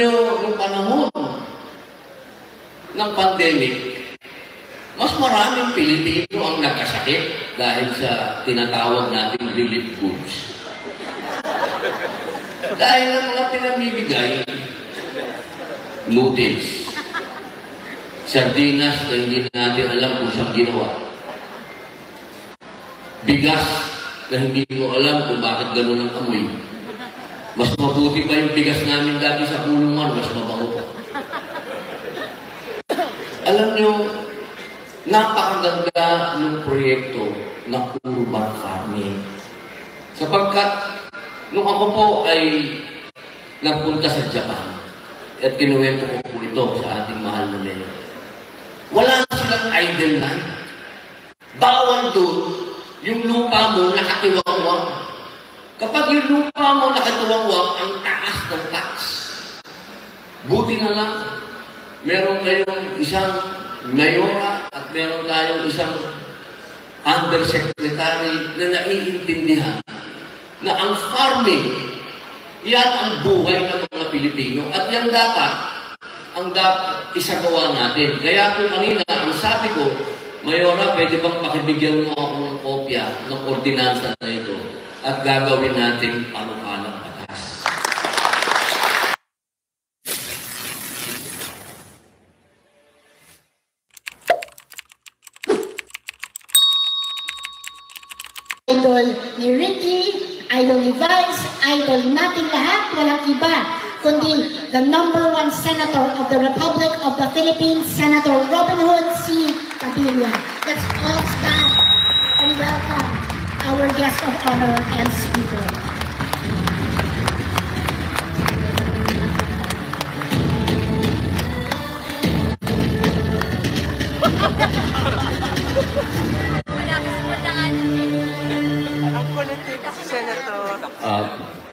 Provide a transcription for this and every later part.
Yung panahon ng pandemic, mas maraming Pilipino ang nagkasakit dahil sa tinatawag nating relief goods. Dahil ang mga pinamibigay, noodles, sardinas na hindi natin alam kung saan ginawa, bigas na hindi mo alam kung bakit gano'n ang amoy. Mas mabuti pa yung bigas namin dati sa kulungan, mas mabango pa. Alam nyo, napakaganda ng proyekto na urban farming. Sapagkat, nung ako po ay nagpunta sa Japan, at kinuwento ko po ito sa ating mahal na mayor, wala silang idle land. Bawal doon, yung lupa mo nakatiwangwang. Kapag yung lupa mo nakatiwangwang, ang taas ng tax. Buti na lang, meron kayong isang mayora at meron tayong isang undersecretary na naiintindihan na ang farming, yan ang buhay ng mga Pilipino. At yan ang dapat isagawa natin. Kaya kung kanina, ang sabi ko, Mayora, pwede bang pakibigyan mo ako ng kopya ng ordinansa na ito at gagawin natin panukalang batas. Idol ni Ricky, idol ni Vice, idol nating lahat, walang iba, kundi the #1 Senator of the Republic of the Philippines, Senator Robin Hood C. Padilla. Let's all stand and welcome our guest of honor and speaker.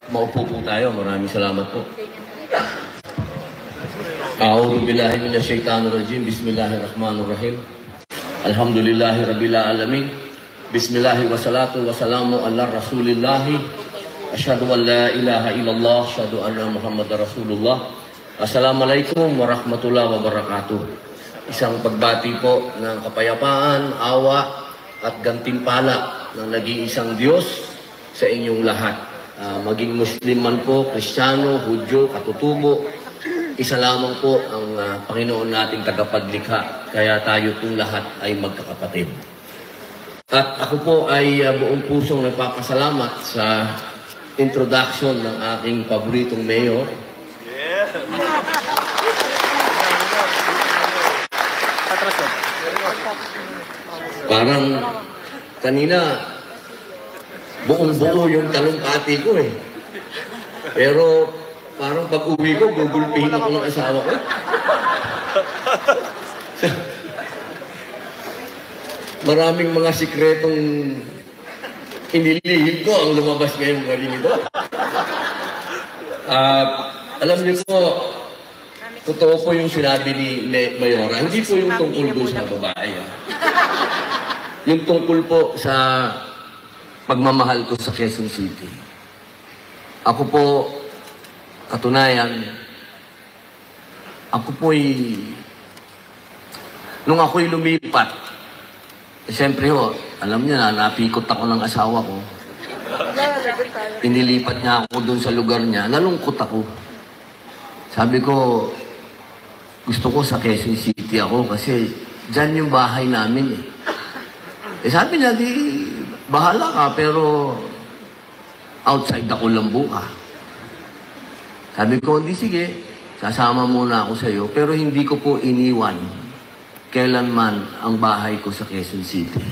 Maupo po tayo. Maraming salamat po. A'udhu billahi minash shaitanir rajim. Bismillahirrahmanirrahim. Alhamdulillahi rabbil alamin. Bismillahi wassalatu wassalamu ala rasulillahi. Asyhadu an la ilaha illallah, asyhadu anna Muhammadar Rasulullah. Assalamualaikum warahmatullahi wabarakatuh. Isang pagbati po ng kapayapaan, awa at gantimpala ng nag-iisang Diyos sa inyong lahat. Maging Muslim man po, Kristiyano, Hudyo, Katutubo, isa lamang po ang Panginoon nating tagapaglikha. Kaya tayo pong lahat ay magkakapatid. At ako po ay buong pusong nagpapasalamat sa introduction ng aking paboritong mayor. Parang kanina, buong-buo yung talumpati ko eh. Pero parang pag-uwi ko, gugulpihin ako ng asawa ko. Maraming mga sikretong inilihim ko ang lumabas ngayong galing ito. Alam niyo po, totoo po yung sinabi ni Mayora. Hindi po yung tungkol doon sa babae. Yung tungkol po sa pagmamahal ko sa Quezon City. Ako po, katunayan, ako po'y, nung ako'y lumipat, siyempre ho, alam niya na, napikot ako ng asawa ko. Pinilipat niya ako doon sa lugar niya, nalungkot ako. Sabi ko, gusto ko sa Quezon City ako kasi dyan yung bahay namin eh. Sabi niya, di, bahala ka, pero outside ako lambu ka. Sabi ko, hindi sige, sasama muna ako sa iyo, pero hindi ko po iniwan kailanman ang bahay ko sa Quezon City.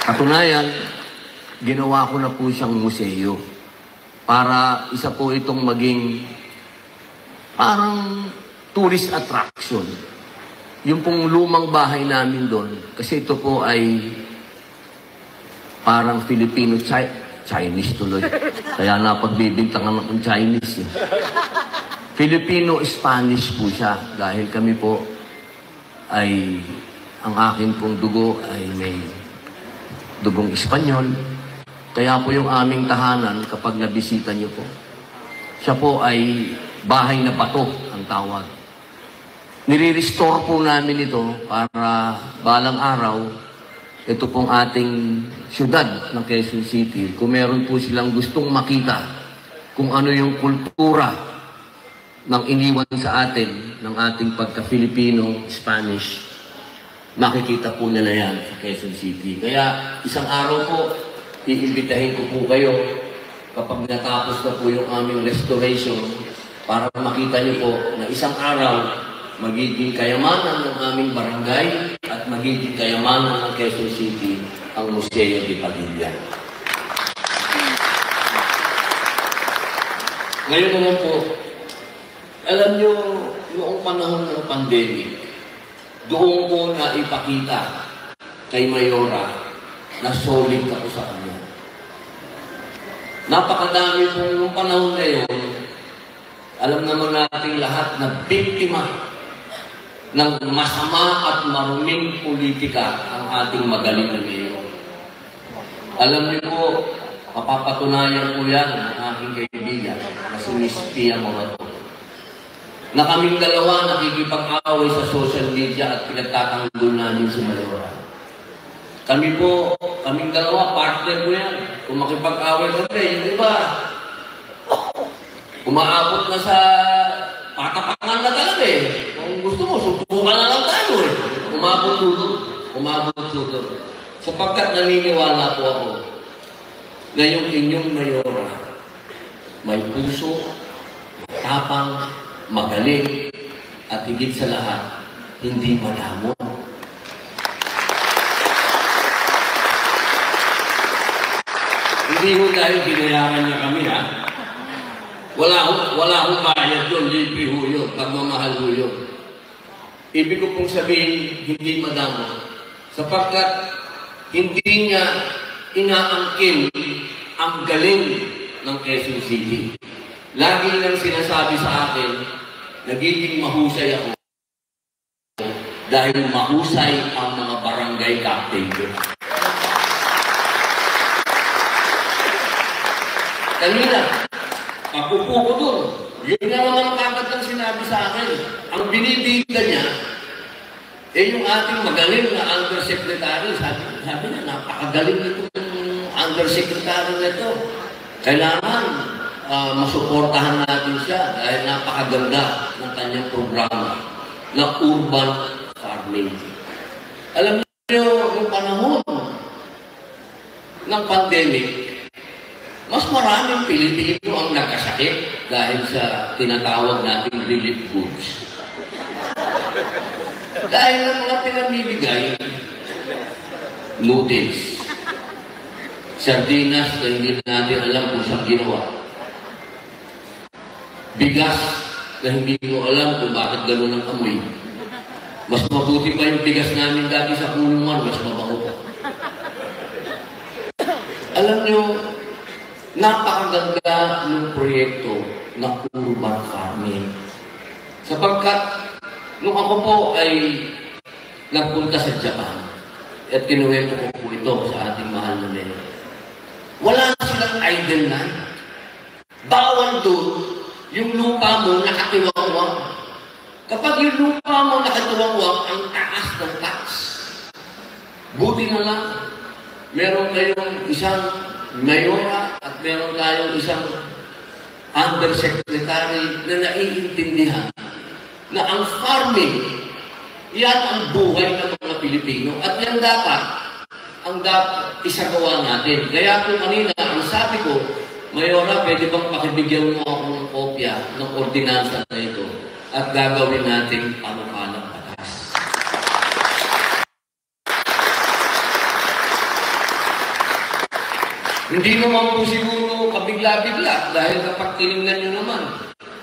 Katunayan, ginawa ko na po siyang museo para isa po itong maging parang tourist attraction. Yung pong lumang bahay namin doon, kasi ito po ay parang Filipino-Chinese tuloy. Kaya napagbibintangan akong Chinese. Filipino-Spanish po siya dahil kami po ay, ang akin pong dugo ay may dugong Espanyol. Kaya po yung aming tahanan, kapag nabisita niyo po, siya po ay bahay na bato ang tawag. Nire-restore po namin ito para balang araw, ito pong ating syudad ng Quezon City, kung meron po silang gustong makita kung ano yung kultura ng iniwan sa atin ng ating pagka-Filipino, Spanish, makikita po nila yan sa Quezon City. Kaya isang araw po, iimbitahin ko po kayo kapag natapos na po yung aming restoration para makita niyo po na isang araw magiging kayamanan ng aming barangay at magiging kayamanan ng Quezon City ang Museo de Padilla. Ngayon naman po, alam niyo, noong panahon ng pandemic, doon ko na ipakita kay Mayora na solid ako sa kanya. Napakadami po noong panahon na yun, alam naman natin lahat na biktima ng masama at maruming politika ang ating magaling na mayor. Alam niyo po, mapapatunayan po yan ng aking kaibigan na si Miss Pia Morato, na kaming dalawa nakikipag-away sa social media at pinagtatanggol namin si Mayora. Kami po, kaming dalawa, partner ko yan. Kung makipag-away kami, di ba? Umaabot na sa patapakan na talaga eh. Kung gusto mo, sutukan na lang tayo eh. Umabot tutol. Sapagkat naniniwala po ako na yung inyong Mayora may puso, matapang, magaling, at higit sa lahat, hindi malamon. Hindi ho tayo binayaran niya kami, ha? Wala ho bayad yun, lipi ho yun, pagmamahal ho yun. Ibig ko pong sabihin, hindi madamo. Sapagkat hindi niya inaangkin ang galing ng Quezon City. Lagi nang sinasabi sa akin, nagiging mahusay ako dahil mahusay ang mga barangay captain ko. Kanina, papupo ko doon. Yun na naman kagad ang sinabi sa akin. Ang binibigla niya, yung ating magaling na undersecretary, sabi niya, napakagaling nito yung undersecretary na ito. Kailangan masuportahan natin siya dahil napakaganda ng kanyang programa na urban farming. Alam niyo, yung panahon ng pandemic, mas maraming Pilipino ang nagkasakit dahil sa tinatawag nating relief goods. Dahil ang mga pinamibigay, noodles, sardinas na hindi natin alam kung saan ginawa, bigas na hindi mo alam kung bakit gano'n ang amoy. Mas mabuti pa yung bigas namin dati sa kulungan, mas mabango pa. Alam niyo, napakaganda ng proyekto na urban farming. Sapagkat, nung ako po ay nagpunta sa Japan, at kinuwento ko po ito sa ating mahal na mayor, wala silang idle land. Bawal doon, yung lupa mo nakatiwangwang. Kapag yung lupa mo nakatiwangwang, ang taas ng tax. Buti na lang, meron kayong isang Mayora at meron tayong isang undersecretary na naiintindihan na ang farming, yan ang buhay ng mga Pilipino. At yan ang dapat isagawa natin. Kaya kung kanina, ang sabi ko, Mayora, pwede bang pakibigyan mo ako ng kopya ng ordinansa na ito at gagawin natin panukalang batas. Hindi naman po siguro kabigla-bigla dahil kapag tinignan nyo naman,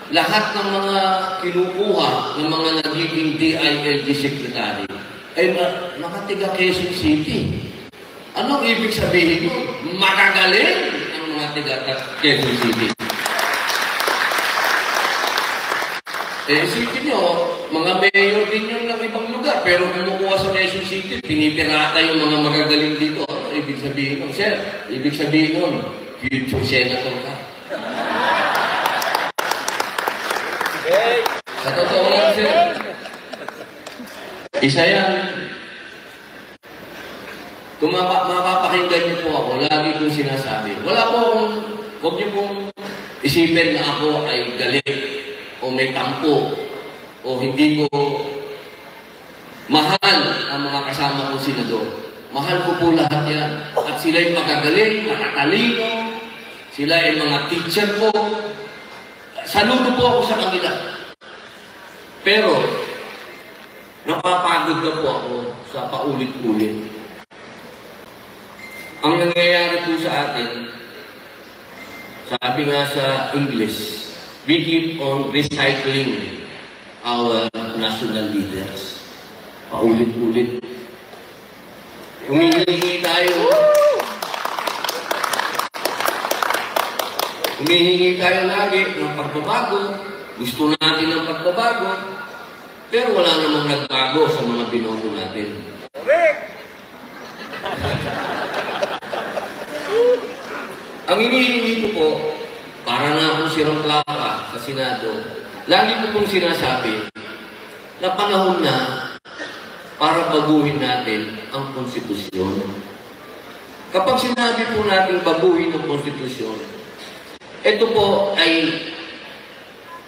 lahat ng mga kinukuha ng mga nagiging DILG secretary ay nakatiga Quezon City. Anong ibig sabihin mo? Magagaling ang mga tiga Quezon City. Isipin nyo, mga mayor din yun ng ibang lugar, pero kumukuha sa Quezon City, pinipirata yung mga magagaling dito. ibig sabihin nun, sir, ibig sabihin nun, future senator ka. Sa totoo lang, sir, isa yan. Kung mapapakinggan niyo po ako, lagi kong sinasabi, wala po akong, huwag niyo pong isipin na ako ay galit o may tampo o hindi ko mahal ang mga kasama kong senador. Mahal ko po lahat yan. At sila ay magagaling, matatalino, sila ay mga teacher ko. Saludo po ako sa kanila. Pero, napapagod na po ako sa paulit-ulit. Ang nangyayari po sa atin, sabi nga sa English, we keep on recycling our national leaders. Paulit-ulit. Humihingi tayo. Humihingi tayo lagi ng pagbabago. Gusto natin ng pagbabago. Pero wala namang nagbago sa mga binoto natin. Ang hinihingi ko po, para na akong sirang plaka sa Senado, lagi ko pong sinasabi na panahon na para baguhin natin ang konstitusyon. Kapag sinabi po natin baguhin ang konstitusyon, ito po ay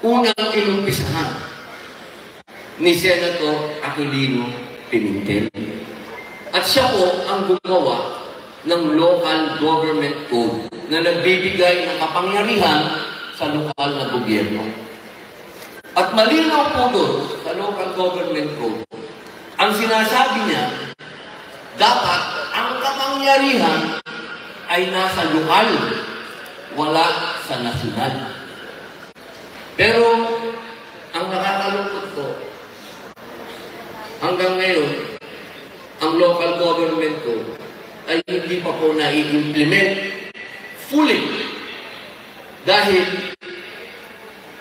unang inumpisahan ni Senator Aquilino Pimentel. At siya po ang gumawa ng local government code na nagbibigay ng kapangyarihan sa lokal na gobyerno. At malinaw po doon sa local government code, ang sinasabi niya, dapat ang kapangyarihan ay nasa lokal, wala sa nasyonal. Pero ang nakakalungkot po, hanggang ngayon, ang local government code ay hindi pa po na-implement fully. Dahil,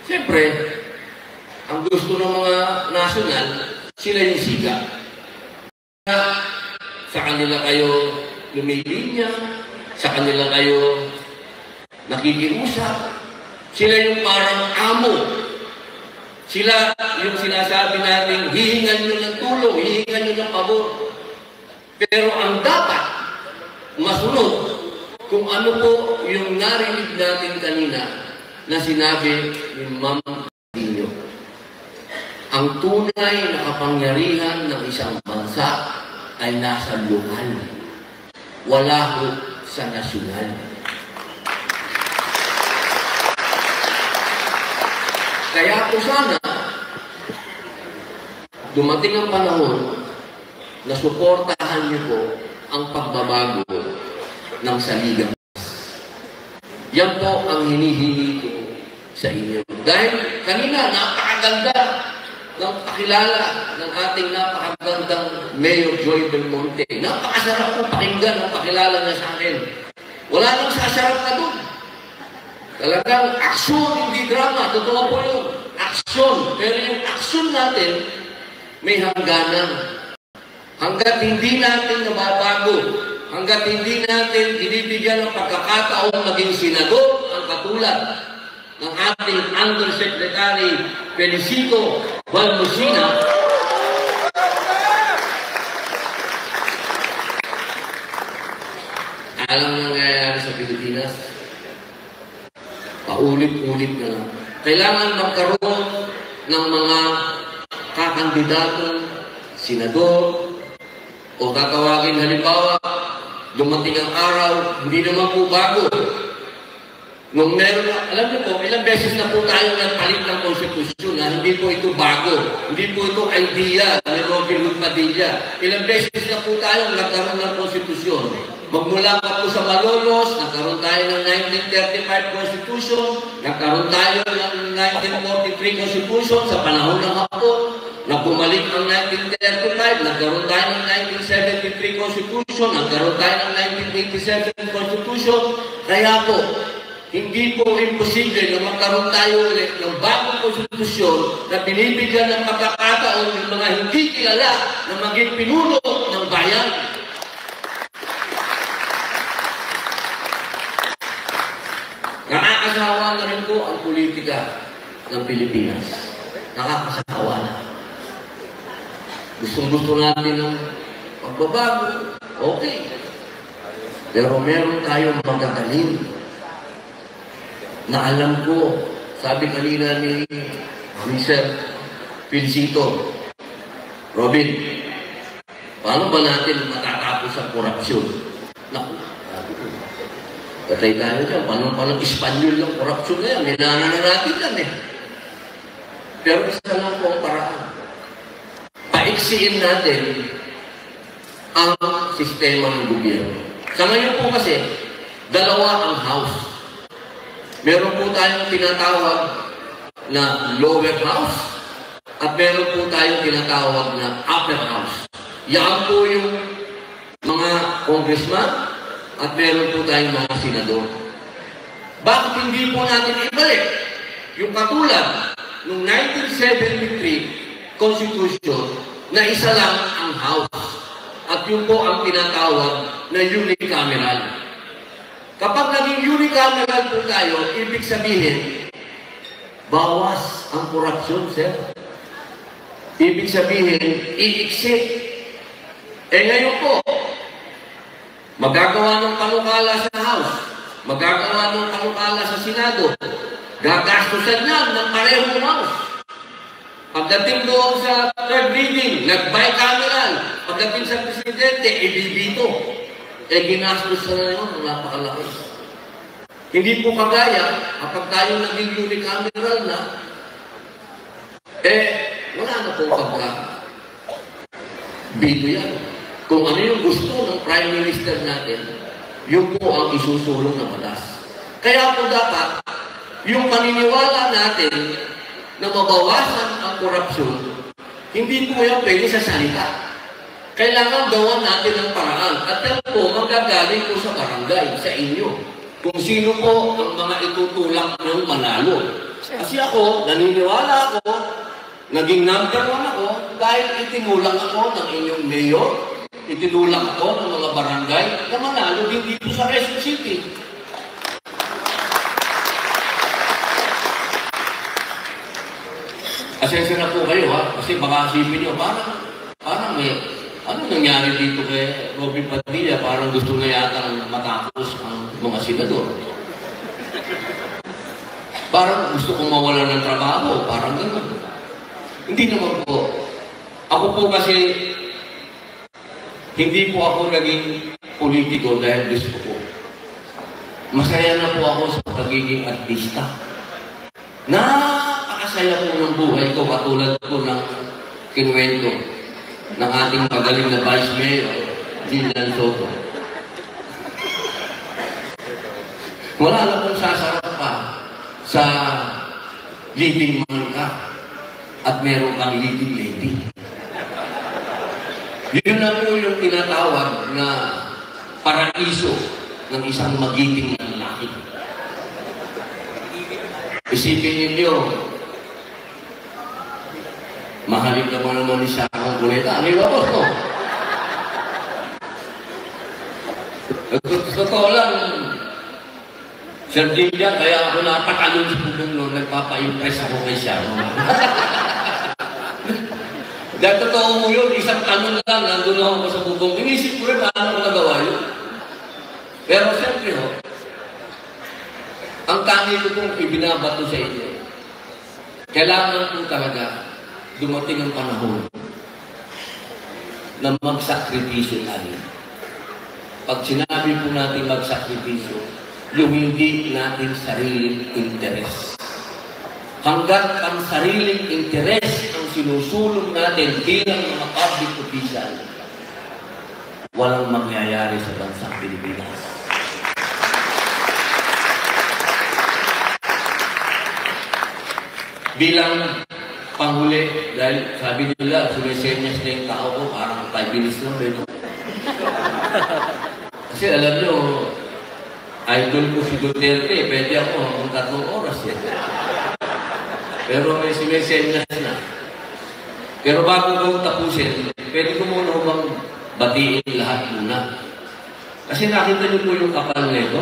siyempre, ang gusto ng mga nasyonal, sila yung siga. Sa kanila kayo lumilinya, sa kanila kayo nakikiusap, sila yung parang amo. Sila yung sinasabi natin, hihingan nyo ng tulong, hihingan nyo ng pabor. Pero ang dapat masunod kung ano po yung narinig natin kanina na sinabi ni Ma'am Dino. Ang tunay na kapangyarihan ng isang bansa ay nasa lokal. Wala ho sa nasyonal. Kaya po sana, dumating ang panahon na suportahan niyo po ang pagbabago ng saligang. Yan po ang hinihingi ko sa inyo. Dahil kanina, napakaganda ng pakilala ng ating napakagandang Mayor Joy Belmonte. Napakasarap po pakinggan ang pakilala niya sa akin. Wala nang sasarap na doon. Talagang aksyon, hindi drama. Totoo po yun. Aksyon. Pero yung aksyon natin, may hangganan. Hanggat hindi natin nababago, hanggat hindi natin binibigyan ng pagkakataong maging senador ang katulad ng ating Undersecretary Felicito Balmosina, alam na nangyayari sa Pilipinas, paulit-ulit na lang. Kailangan magkaroon ng mga kakandidatong senador, o tatawagin halimbawa, dumating ang araw, hindi naman po bago. Nung meron na, alam niyo po, ilang beses na po tayo nagpalit ng konstitusyon na hindi po ito bago. Hindi po ito idea ni Robin Hood Padilla. Ilang beses na po tayo nagkaroon ng konstitusyon. Magmula pa po sa Malolos, nagkaroon tayo ng 1935 Constitution, nagkaroon tayo ng 1943 Constitution sa panahon ng Hapon, na bumalik ang 1935, nagkaroon tayo ng 1973 Constitution, nagkaroon tayo ng 1987 Constitution. Kaya po, hindi po imposible na magkaroon tayo ulit ng bagong konstitusyon na binibigyan ng pagkakataon ng mga hindi kilala na maging pinuno ng bayan. na rin po ang politika ng Pilipinas. Nakakasawa na. Gusto natin ng pagbabago, okay. Pero meron tayong magagaling na alam ko, sabi kanina ni Mr. Pincito, Robin, paano ba natin matatapos ang korupsyon? Naku, patay tayo dyan. Paano Espanyol ng korupsyon na yan? Nilangan na natin yan eh. Pero isa lang po ang paraan. Paiksiin natin ang sistema ng gobyerno. Sa ngayon po kasi, dalawa ang house. Meron po tayong tinatawag na lower house at meron po tayong tinatawag na upper house. Yan po yung mga congressman at meron po tayong mga senador. Bakit hindi po natin ibalik yung katulad noong 1973 Constitution na isa lang ang house at yun po ang tinatawag na unicameral. Kapag naging unicameral po tayo, ibig sabihin, bawas ang korupsyon, sir. Ibig sabihin, iiksi. Ngayon po, magagawa ng panukala sa House, magagawa ng panukala sa Senado, gagastusan yan ng parehong House. Pagdating doon sa third reading, nag-bicameral. Pagdating sa Presidente, ibibito. Ginastos na yun, napakalaki. Hindi po kagaya, kapag tayo naging unicameral na, wala na pong pagka-bito yan. Kung ano yung gusto ng Prime Minister natin, yun po ang isusulong na batas. Kaya po dapat, yung paniniwala natin na mabawasan ang korupsyon, hindi po yan pwede sa salita. Kailangan gawan natin ang paraan. At yan po, magagaling po sa barangay, sa inyo. Kung sino po ang mga itutulak ng manalo. Kasi ako, naniniwala ako, naging number 1 ako, dahil itinulak ako ng inyong mayor, itinulak ako ng mga barangay na manalo din dito sa Quezon City. Asensya na po kayo ha, kasi baka isipin nyo, parang may, ano nangyari dito kay Robin Padilla, parang gusto na yata matapos ang mga senador. Parang gusto kong mawala ng trabaho, parang gano'n. Hindi naman po. Ako po kasi, hindi po ako naging politiko dahil gusto ko. Masaya na po ako sa pagiging artista. Napakasaya po ng buhay ko, katulad po ng kinuwento ng ating magaling na Vice Mayor, Gillian Soto. Wala na pong sasarap pa sa leading man ka at meron kang leading lady. Yun na po yung tinatawag na paraiso ng isang magiging lalaki. Isipin ninyo, mahalin ka mo naman ni Sharon Cuneta. Ano yung ako? Totoo lang, Sir Gillian, kaya ako napakalun sa pugong noon, nagpapa-impress ako kay Sharon. Dahil totoo mo yun, isang tanong lang, nandun ako sa bubong. Inisip ko rin, paano ko nagawa yun? Pero siyempre, ang tangi ko kong ibinabato sa inyo, kailangan po talaga dumating ang panahon na magsakripisyo tayo. Pag sinabi po natin magsakripisyo, yung hindi natin sariling interes. Hanggang ang sariling interes ang sinusulong natin bilang mga public official, walang mangyayari sa bansang Pilipinas. Bilang panghuli, dahil sabi nila, sumisenyas na yung tao ko, parang 5 minutes lang, pero. Kasi alam nyo, idol ko si Duterte, pwede ako hanggang 3 oras yan. Pero may sumisenyas na. Pero bago ko tapusin, pwede ko muna bang batiin lahat muna. Kasi nakita niyo po yung kapal nito.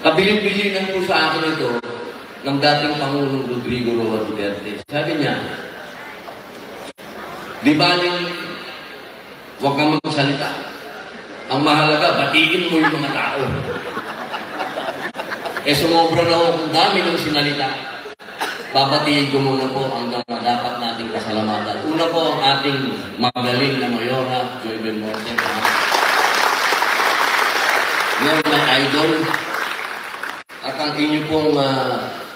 Kabilin-bilinan po sa akin ito ng dating Pangulong Rodrigo Roa Duterte. Sabi niya, di baling huwag kang magsalita. Ang mahalaga, batiin mo yung mga tao. Sumobra na ako kung dami ng sinalita. Babatiin ko muna po ang dapat nating pasalamatan. Una po ang ating magaling na Mayora, Joy Belmonte. You're my idol. At ang inyo pong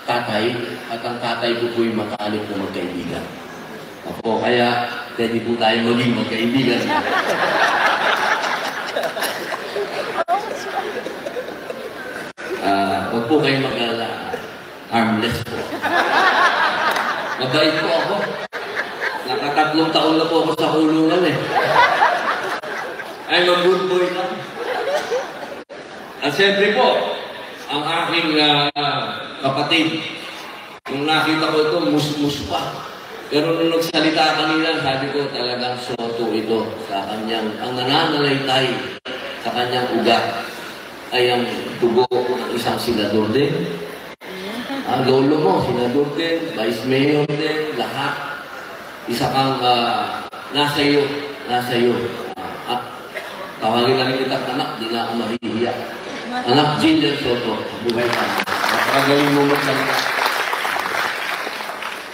tatay, at ang tatay ko po yung matalik na magkaibigan. Ako, kaya pwede po tayo maging magkaibigan. Huwag po kayong mag-alala. Harmless po. Mabait po ako. Nakatatlong taon na po ako sa kulungan eh. I'm a good boy lang. At siyempre po, ang aking kapatid, nung nakita ko ito, mus-mus pa. Pero nung nagsalita kanina, sabi ko talagang soto ito sa kanyang, ang nananalaytay sa kanyang ugat ay ang dugo ng isang senador din. Ang lolo mo, senador din, vice mayor din, lahat. Isa kang nasa iyo. Tawagin na rin kita, anak, di na ako mahihiya. Anak, Jinder Soto, buhay ka. Napakagaling mo magsalita.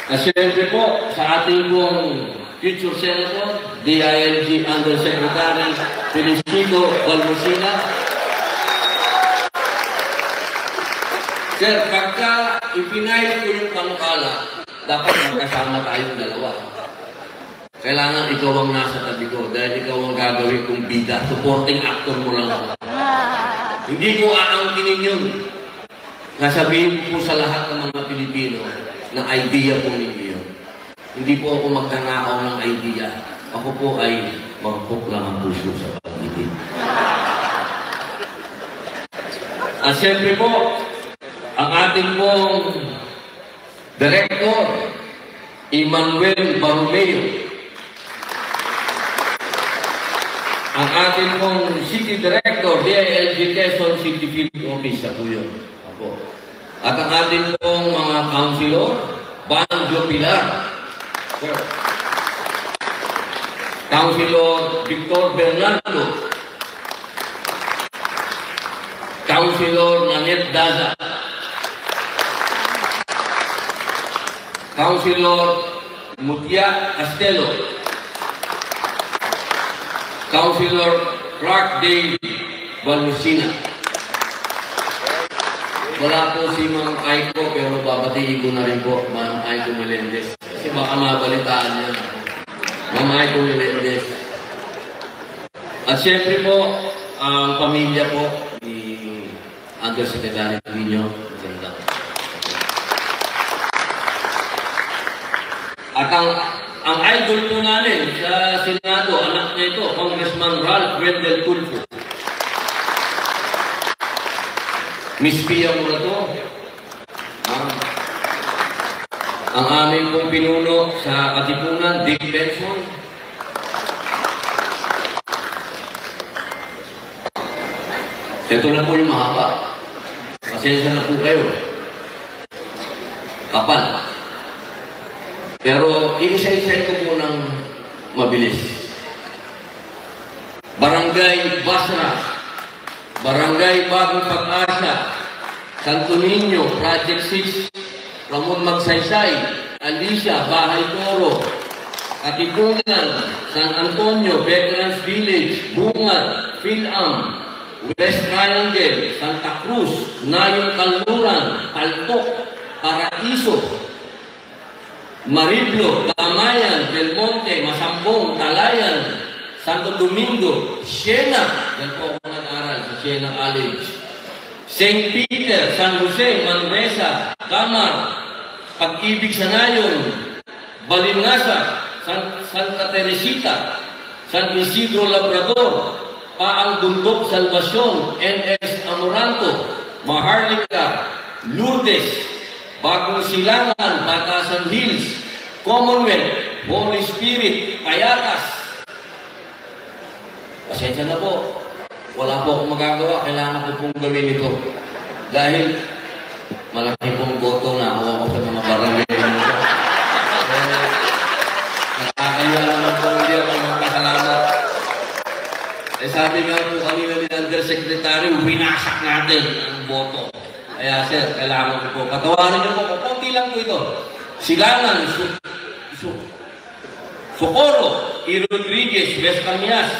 At siyempre po, sa ating pong future senator, DILG Undersecretary Felicito Balmosina. Sir, pagka ipinayot ko yung panukala, dapat magkasama tayong dalawa. Kailangan ikaw ang nasa tabi ko dahil ikaw ang gagawin kong bida. Supporting actor mo lang ako. Hindi ko aangkinin yun. Nasabihin po sa lahat ng mga Pilipino na idea po ninyo yun. Hindi po ako magkanakaw ng idea. Ako po ay magpok lang ang puso sa pag-ibig. At siyempre po, ang ating pong Director, Emmanuel Barumeo. Ang ating pong City Director, DILG Quezon City Field Office, po yun. Ako. At ang ating pong mga councilor, Banjo Pilar. Sir. Councilor Victor Bernardo. Councilor Nanette Daza. Councilor Mutia Castelo. Councilor Clark Dave Balmosina. Wala po si Ma'am Aiko, pero babatiin ko na rin po, Ma'am Aiko Melendez. Kasi baka mabalitaan niya. Ma'am Aiko Melendez. At siyempre po, ang pamilya po ni Undersecretary Nino. At ang idol po namin sa Senado, anak niya ito, Congressman Ralph Wendell Tulfo. Miss Pia mo na to. Ang aming pong pinuno sa Katipunan, Dick Benson. Ito na po yung mahaba. Pasensya na po kayo. Kapal. Pero isa-isa ko po ng mabilis. Barangay Basra, Barangay Bagong Pag-asa, Santo Niño, Project 6, Ramon Magsaysay, Alicia, Bahay Toro, Katipunan, San Antonio, Veterans Village, Bungad, Phil-Am, West Triangle, Santa Cruz, Nayon Kalmuran, Paltok, Paraiso, Mariblo, Tamayan, Belmonte, Masambong, Talayan, Santo Domingo, Siena, yan po ako nag-aral sa Siena College, St. Peter, San Jose, Manresa, Camar, Pag-ibig sa Nayon, Balingasa, Santa Teresita, San Isidro Labrador, Paang Bundok, Salvacion, NS Amoranto, Maharlika, Lourdes, Bagong Silangan, Batasan Hills, Commonwealth, Holy Spirit, Payatas. Pasensya na po. Wala po akong magagawa. Kailangan ko pong gawin ito. Dahil malaki pong boto na ako sa mga barangay nito. Nakakaya naman po hindi ako magpasalamat. Sabi nga po kanina ni Undersecretary, winasak natin ang boto. Kaya sir, kailangan ko po. Patawarin niyo po, konti lang po ito. Silangan, Socorro, E. Rodriguez, West Camias,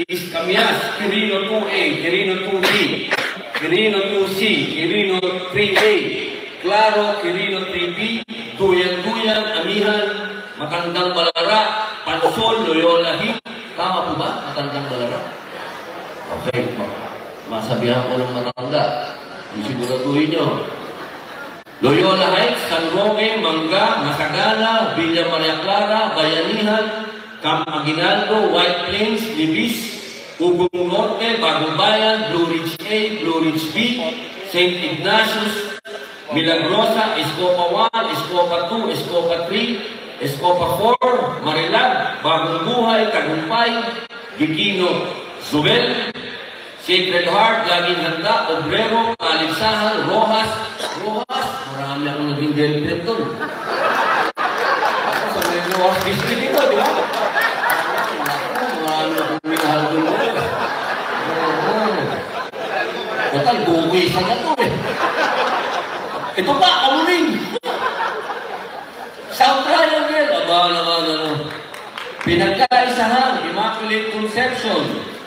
East Camias, Quirino 2A, Quirino 2B, Quirino 2C, Quirino 3A, Claro, Quirino 3B, Duyan, Amihan, Matandang Balara, Pansol, Loyola Hip. Tama po ba? Matandang Balara? Okay, masabihan ko ng matanda. Isiguraduhin nyo. Loyola Heights, San Roque, Mangga, Masagana, Villa Maria Clara, Bayanihan, Camp Aguinaldo, White Plains, Libis, Ugong Norte, Bagong Bayan, Blue Ridge A, Blue Ridge B, St. Ignatius, Milagrosa, Escopa 1, Escopa 2, Escopa 3, Escopa 4, Marilag, Bagong Buhay, Tagumpay, Gigino, Zubel, Sacred Heart, Laging Handa, Obrero, Alinsahan, Rojas, marami akong naging girlfriend doon. Ako sa may Rojas District ito, di ba? Marami akong minahal doon. Total, buwisan na ito eh. Ito pa, kamuning. South Triangle, aba naman ano. Pinagkaisahan, Immaculate Conception,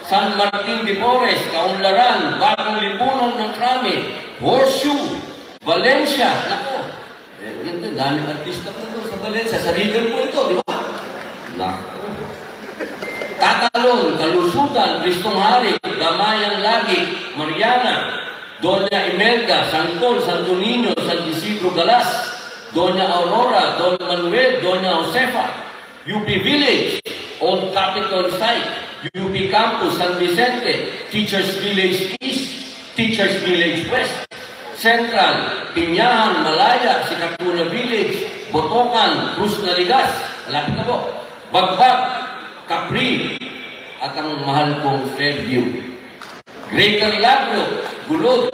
San Martin de Porres, Kaunlaran, Bagong Lipunan ng Krami, Horseshoe, Valencia. Nako, yun din, daming artista po doon sa Valencia. Sa region po ito, di ba? Nako. Tatalon, Kalusutan, Cristong Hari, Damayan Lagi, Mariana, Doña Imelda, San Paul, Santo Niño, San Isidro Galas, Doña Aurora, Don Manuel, Doña Josefa, UP Village, Old Capitol Site, UP Campus, San Vicente, Teachers Village East, Teachers Village West, Central, Pinyahan, Malaya, Sikatuna Village, Botokan, Cruz Naligas, malapit na po, Bagbag, Capri, at ang mahal kong Fairview. Greater Lagro, Gulod,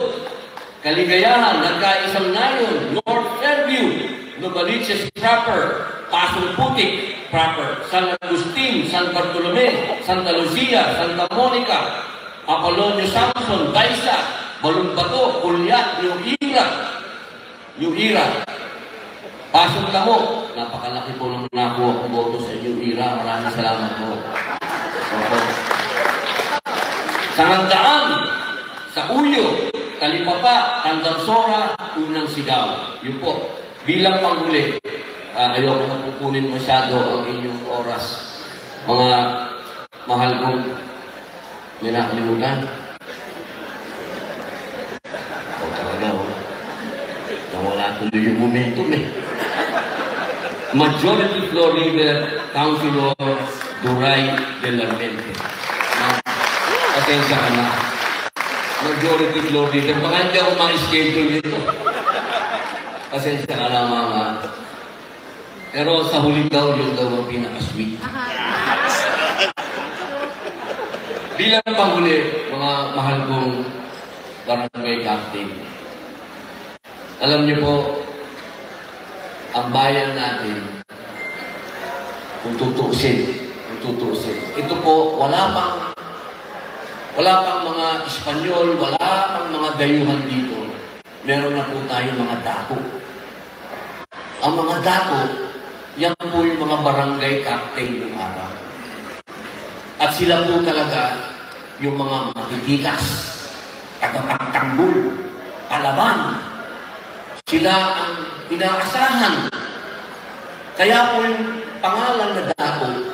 Kaligayahan, Nagkaisang Nayon, North Fairview, Novaliches proper, Pasong Putik proper, San Agustin, San Bartolome, Santa Lucia, Santa Monica, Apolonio Samson, Baisa, Balumbato, Kulyat, New Era, Pasong Tamo. Napakalaki po ng nakuha kong boto sa New Era. Maraming salamat po. Sa Handaan, sa Uyo, Talipapa, Tandarsora, Unang Sigaw. Yun po. Bilang panghuli, ayoko na pupunin masyado ang inyong oras. Mga mahal kong may nakalimutan. O talaga, nawala tuloy yung momentum eh. Majority Floor Leader, Councilor Duray de la Mente. Pasensya ka na. Majority Floor Leader. Baka hindi ako ma-schedule nito. Pasensya ka na mga. Pero sa huli daw, yung daw ang pinaka-sweet. Bilang panghuli, mga mahal kong barangay captain. Alam niyo po, ang bayan natin, kung tutuusin. Ito po, wala pang mga Espanyol, wala pang mga dayuhan dito. Meron na po tayong mga dako. Ang mga dako, yan po yung mga barangay captain ng araw. At sila po talaga yung mga matitikas, tagapagtanggol, palaban. Sila ang inaasahan. Kaya po yung pangalan na dako,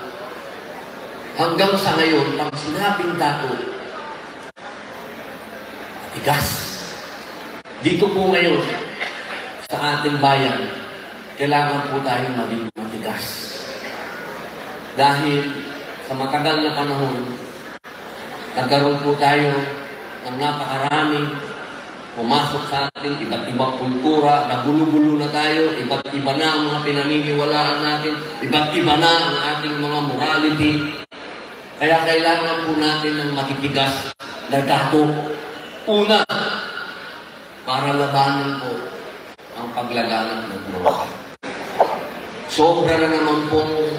hanggang sa ngayon, pag sinabing dako, tigas. Dito po ngayon, sa ating bayan, kailangan po tayong maging matigas. Dahil sa matagal na panahon, nagkaroon po tayo ng napakaraming pumasok sa ating iba't ibang kultura, nagulo-gulo na tayo, iba't iba na ang mga pinaniniwalaan natin, iba't iba na ang ating mga morality. Kaya kailangan po natin ng matitigas na dako. Una, para labanan po ang paglaganap ng droga. Sobra na naman pong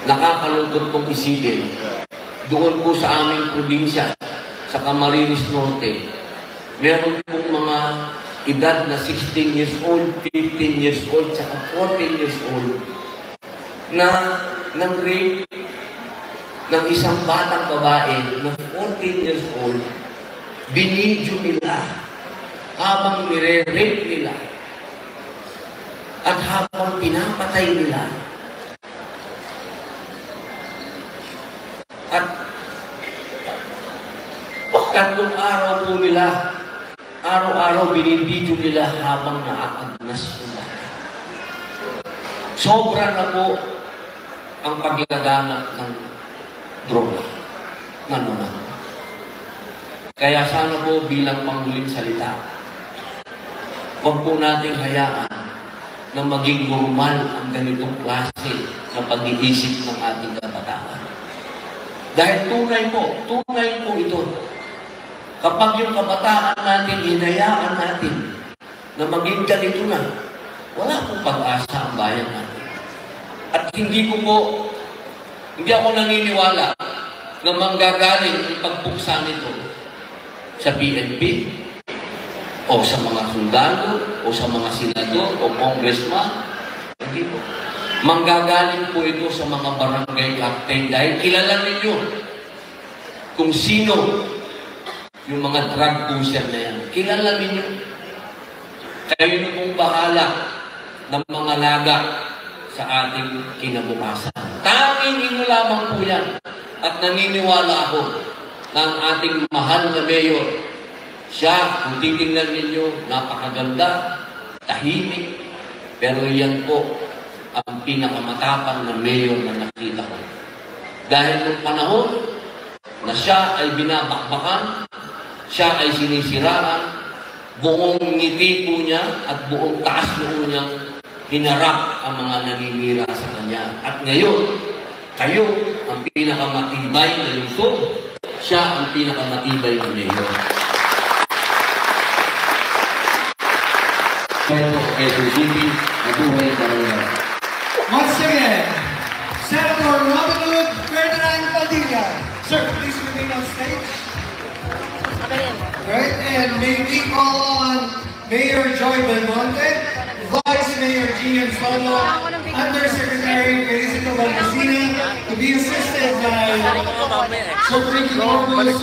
nakakalungkot pong isipin. Doon po sa aming probinsya, sa Camarines Norte, meron pong mga edad na 16 years old, 15 years old, saka 14 years old na nang-rape ng isang batang babae na 14 years old, binidyo nila habang nire-rape nila at habang pinapatay nila. At tatlong araw po nila, araw-araw binibidyo nila habang naakagnas nila. Sobra na po ang paglaganap ng droga. Naman. Kaya sana po bilang panghuling salita, huwag po nating hayaan na maging normal ang ganitong klase ng pag-iisip ng ating kabataan. Dahil tunay po ito. Kapag yung kabataan natin, hinayaan natin na maging ganito na, wala pong pag-asa ang bayan natin. At hindi ako naniniwala na manggagaling ang pagbuksan nito sa PNP o sa mga sundalo o sa mga senador o congressman. Hindi po. Manggagaling po ito sa mga barangay captain dahil kilala ninyo kung sino yung mga drug pusher na yan. Kilala ninyo. Kayo na pong bahala ng mga laga sa ating kinabukasan. Tanging inyo lamang po yan. At naniniwala ako na ang ating mahal na mayor, siya, kung titingnan ninyo, napakaganda, tahimik, pero yan po ang pinakamatapang na mayor na nakita ko. Dahil nung panahon na siya ay binabakbakan, siya ay sinisiraan, buong ngiti po niya at buong taas noo niyang hinarap ang mga naninira sa kanya. At ngayon, kayo ang pinakamatibay na lungsod, siya ang pinakamatibay na mayor. Once again, Senator Robin Hood Ferdinand Padilla. Sir, please remain on stage. Right, and may we call on Mayor Joy Belmonte, Vice Mayor Gian Solo, Undersecretary Felicito Balmacina, to be assisted by Sir Ricky Corpus,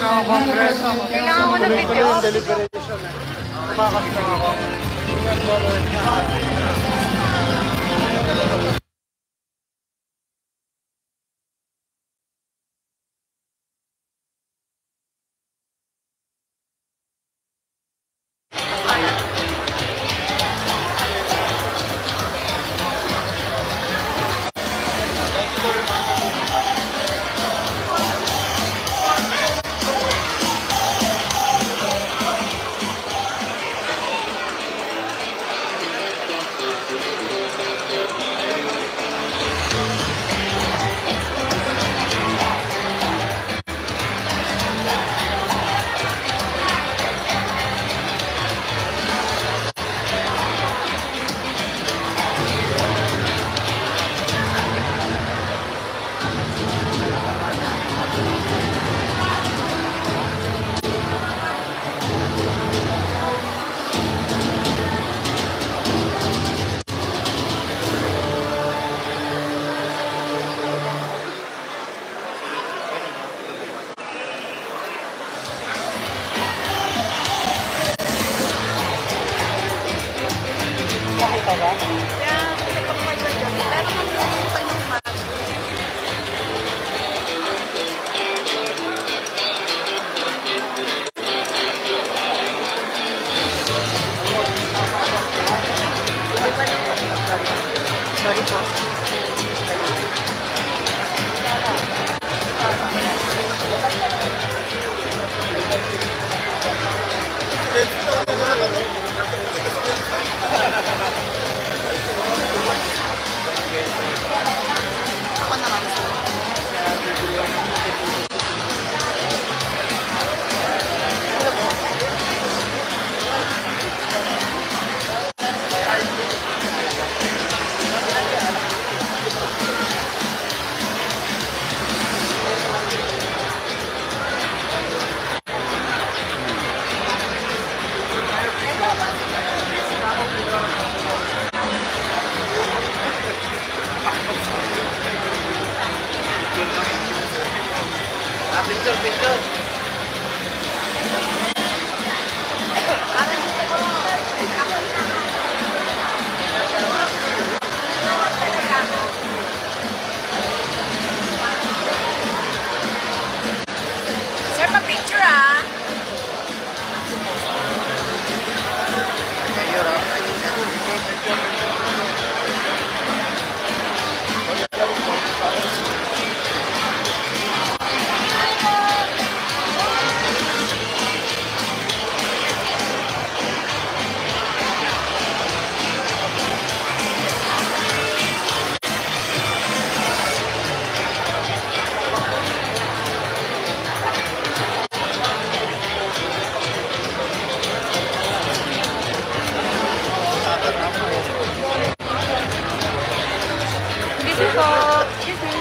Sir, pa-picture ah. Dito po. Excuse me.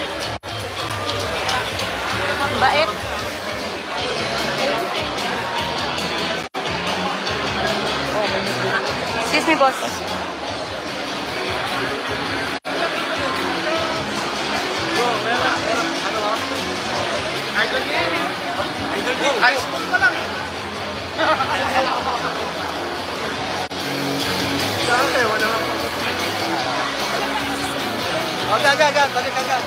Bait. Excuse me, boss. Agak, balik agak.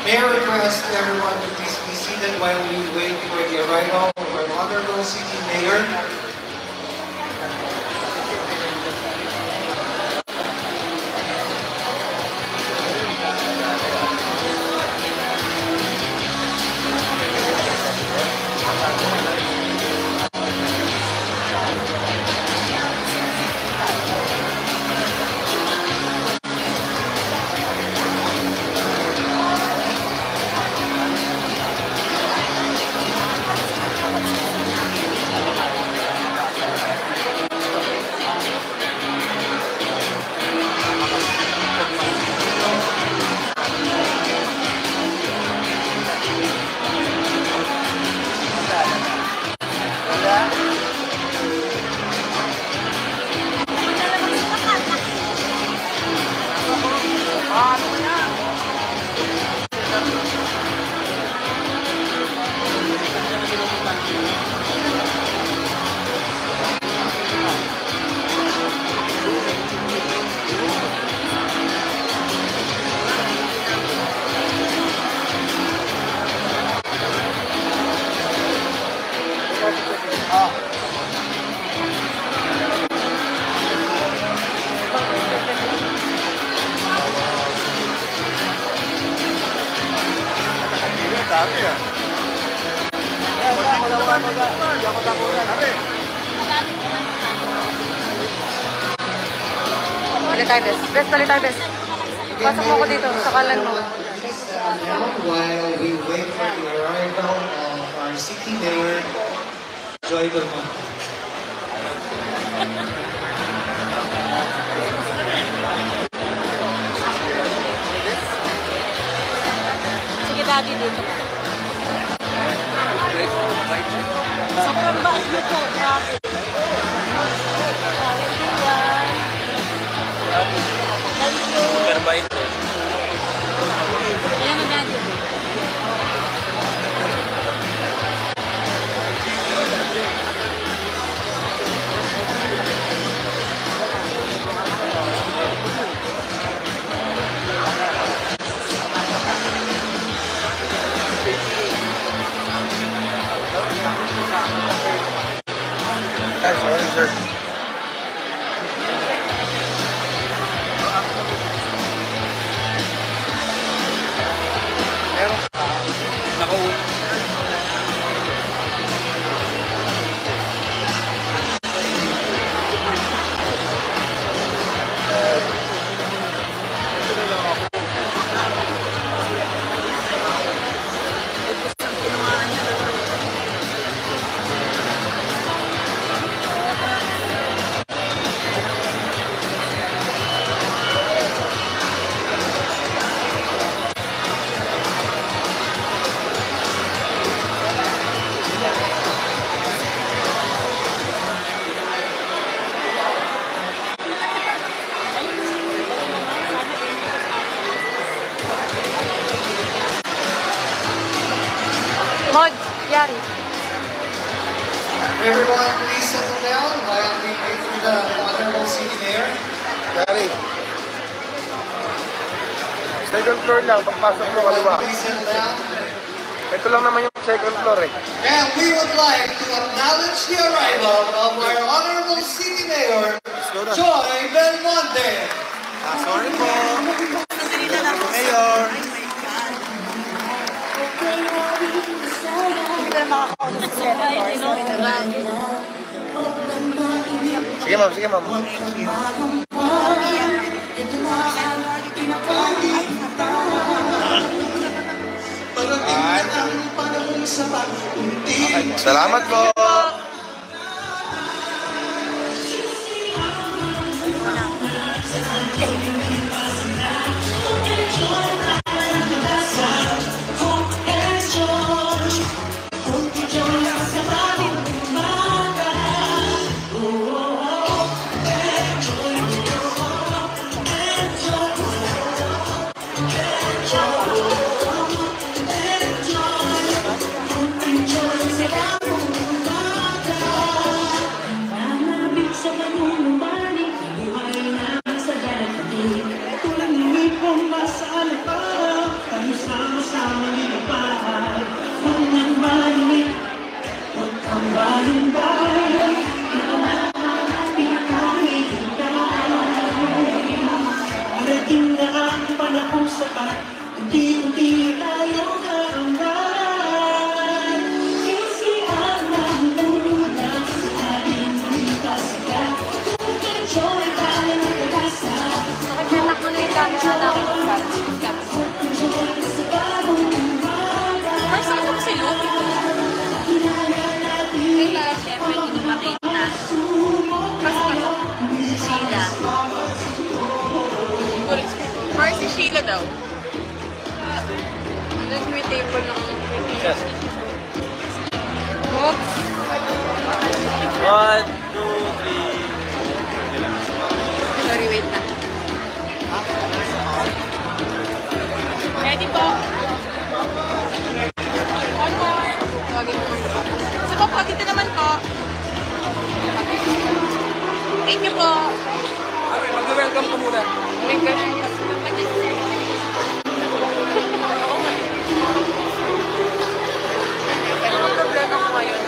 May I request everyone to please be seated while we wait for the arrival of our Honorable City Mayor. Balik tayo, bes. Bes, balik tayo, bes. Pasok mo ako dito, sa kalan mo. While we wait for the arrival of our City Mayor, Joy Belmont. Sige, daddy dito. Sobrang bait mo po. Grabe. Thank you. Super bait. Ayan na, daddy. Sorry, sir. Mod, yari. Everyone, please settle down while we wait for the Honorable City Mayor. Gary. Second floor lang, pagpasok mo kaliwa. Please settle down. Ito lang naman yung second floor eh. And we would like to acknowledge the arrival of our Honorable City Mayor, Joy Belmonte. Sorry po. Mayor. Sige ma'am, sige ma'am. Salamat po. Nagkanak mo na yung camera namin. First time ko si Luke. Kaya syempre hindi makita. Sheila. First si Sheila daw. May table ng... Oops. 1, 2, 3. Sorry, wait na. Ready po? One more. Sa po, dito naman po. Thank you po. Mag-welcome ko muna. Oh my gosh. Ano ang problema ko ngayon?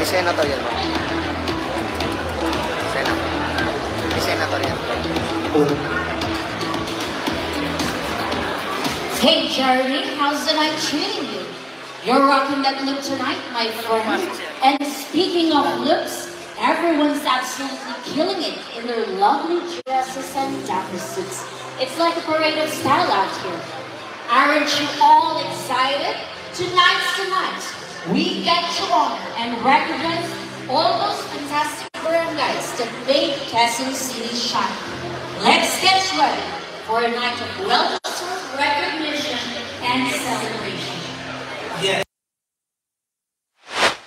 senator yan, ma'am. Senator. May senator yan. Hey Jeremy, how's the night treating you? You're rocking that look tonight, my friend. And speaking of looks, everyone's absolutely killing it in their lovely dresses and dapper suits. It's like a parade of style out here. Aren't you all excited? Tonight's the night. We get to honor and recognize all those fantastic barangays that made Quezon City shine. Let's get ready for a night of well-deserved recognition and celebration.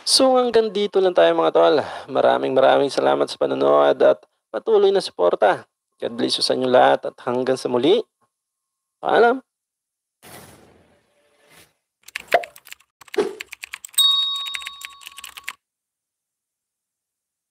So hanggang dito lang tayo mga tol. Maraming salamat sa panonood at patuloy na suporta. God bless you sa inyo lahat at hanggang sa muli. Paalam!